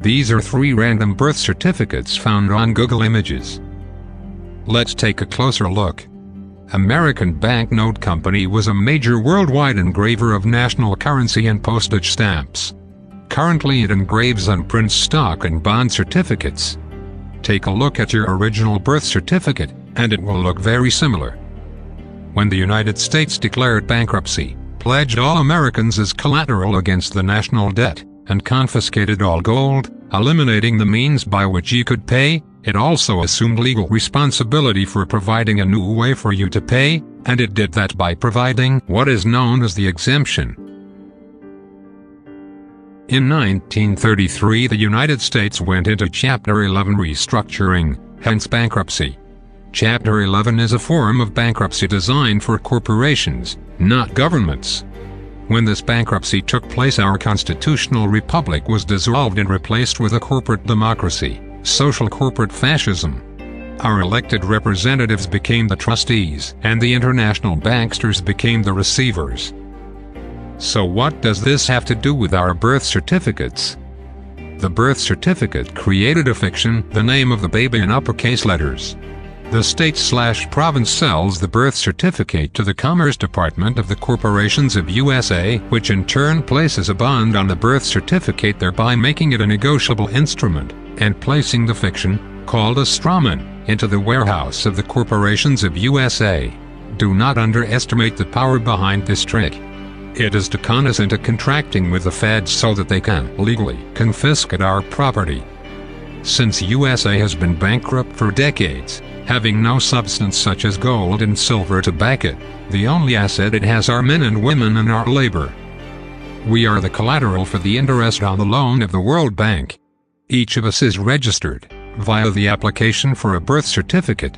These are 3 random birth certificates found on Google Images. Let's take a closer look. American Banknote Company was a major worldwide engraver of national currency and postage stamps. Currently it engraves and prints stock and bond certificates. Take a look at your original birth certificate, and it will look very similar. When the United States declared bankruptcy, pledged all Americans as collateral against the national debt, and confiscated all gold, eliminating the means by which you could pay, it also assumed legal responsibility for providing a new way for you to pay, and it did that by providing what is known as the exemption. In 1933, the United States went into Chapter 11 restructuring, hence bankruptcy. Chapter 11 is a form of bankruptcy designed for corporations, not governments. When this bankruptcy took place, our constitutional republic was dissolved and replaced with a corporate democracy, social corporate fascism. Our elected representatives became the trustees, and the international banksters became the receivers. So what does this have to do with our birth certificates? The birth certificate created a fiction, the name of the baby in uppercase letters. The state/province sells the birth certificate to the Commerce Department of the Corporations of USA, which in turn places a bond on the birth certificate, thereby making it a negotiable instrument, and placing the fiction, called a strawman, into the warehouse of the Corporations of USA. Do not underestimate the power behind this trick. It is to con us into contracting with the feds so that they can legally confiscate our property. Since USA has been bankrupt for decades, having no substance such as gold and silver to back it, the only asset it has are men and women and our labor. We are the collateral for the interest on the loan of the World Bank. Each of us is registered, via the application for a birth certificate.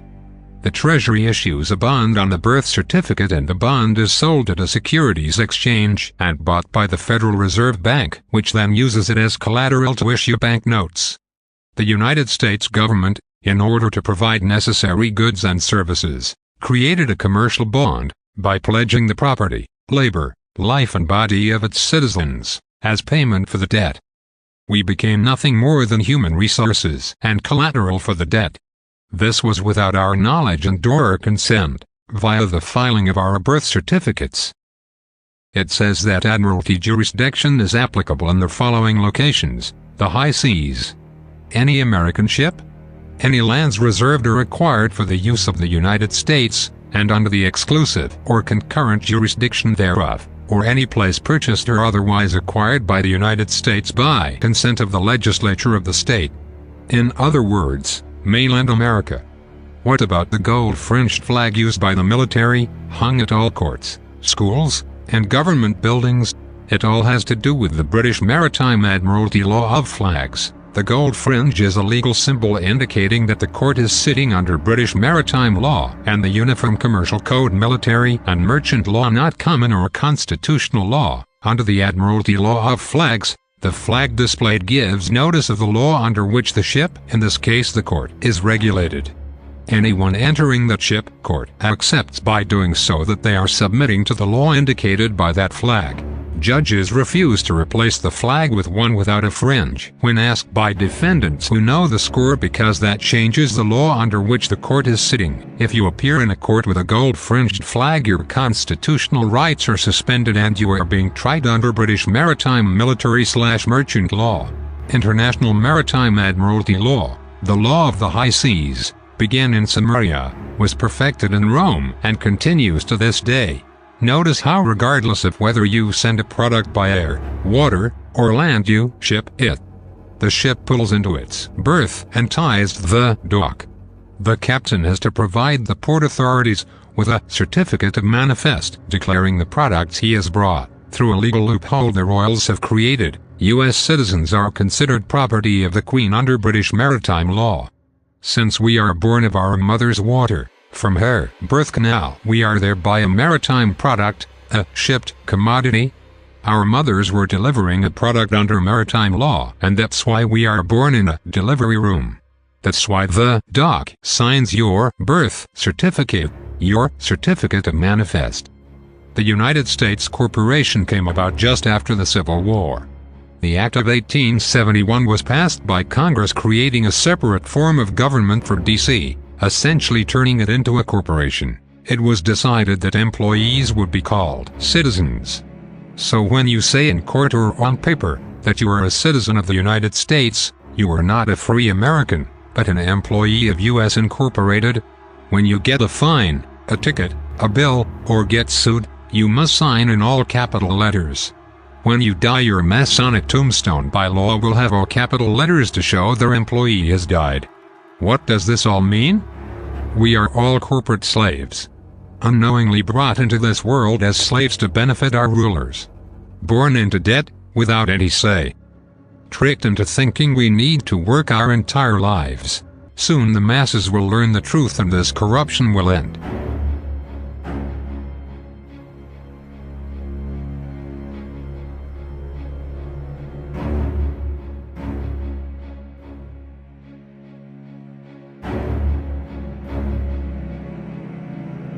The Treasury issues a bond on the birth certificate, and the bond is sold at a securities exchange and bought by the Federal Reserve Bank, which then uses it as collateral to issue banknotes. The United States government, in order to provide necessary goods and services, created a commercial bond, by pledging the property, labor, life and body of its citizens, as payment for the debt. We became nothing more than human resources and collateral for the debt. This was without our knowledge and/or consent, via the filing of our birth certificates. It says that Admiralty jurisdiction is applicable in the following locations: the high seas, any American ship, any lands reserved or acquired for the use of the United States, and under the exclusive or concurrent jurisdiction thereof, or any place purchased or otherwise acquired by the United States by consent of the legislature of the state. In other words, mainland America. What about the gold-fringed flag used by the military, hung at all courts, schools, and government buildings? It all has to do with the British Maritime Admiralty law of flags. The gold fringe is a legal symbol indicating that the court is sitting under British maritime law and the Uniform Commercial Code, military and merchant law, not common or constitutional law. Under the Admiralty law of flags, the flag displayed gives notice of the law under which the ship, in this case the court, is regulated. Anyone entering that ship, court, accepts by doing so that they are submitting to the law indicated by that flag. Judges refuse to replace the flag with one without a fringe when asked by defendants who know the score, because that changes the law under which the court is sitting. If you appear in a court with a gold-fringed flag, your constitutional rights are suspended and you are being tried under British maritime military/merchant law. International Maritime Admiralty law, the law of the high seas, began in Samaria, was perfected in Rome, and continues to this day. Notice how regardless of whether you send a product by air, water, or land, you ship it. The ship pulls into its berth and ties the dock. The captain has to provide the port authorities with a certificate of manifest declaring the products he has brought. Through a legal loophole the royals have created, U.S. citizens are considered property of the Queen under British maritime law. Since we are born of our mother's water, from her birth canal, we are thereby a maritime product, a shipped commodity. Our mothers were delivering a product under maritime law, and that's why we are born in a delivery room. That's why the dock signs your birth certificate, your certificate of manifest. The United States Corporation came about just after the Civil War. The Act of 1871 was passed by Congress, creating a separate form of government for D.C., essentially turning it into a corporation. It was decided that employees would be called citizens. So when you say in court or on paper that you are a citizen of the United States, you are not a free American, but an employee of U.S. Incorporated. When you get a fine, a ticket, a bill, or get sued, you must sign in all capital letters. When you die, your Masonic tombstone by law will have all capital letters to show their employee has died. What does this all mean? We are all corporate slaves, unknowingly brought into this world as slaves to benefit our rulers. Born into debt, without any say. Tricked into thinking we need to work our entire lives. Soon the masses will learn the truth and this corruption will end.